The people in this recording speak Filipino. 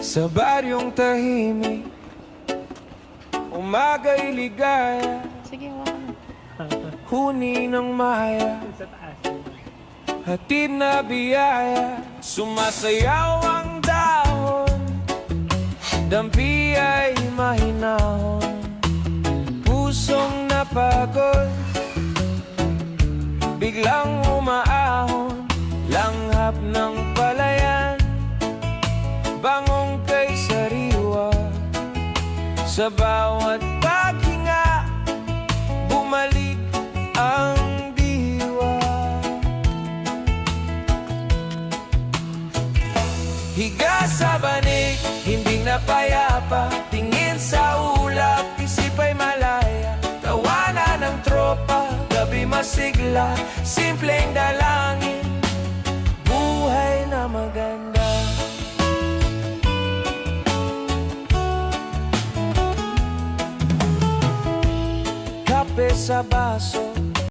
Sa baryong tahimik, umaga'y ligaya, Sige, hawakan mo. huni ng maya, hatid na biyaya. Sumasayaw ang dahon, dampi ay mahinahon, pusong napagod, biglang umaahon, langhap ng palayan, bangong kay sariwa. Sa bawat paghinga, bumalik ang diwa. Higa sa banig, hindi napayapa, tingin sa ulap, isip ay malaya. Tawanan ng tropa, gabi masigla, simpleng dalangin, buhay na maganda. Kape sa baso,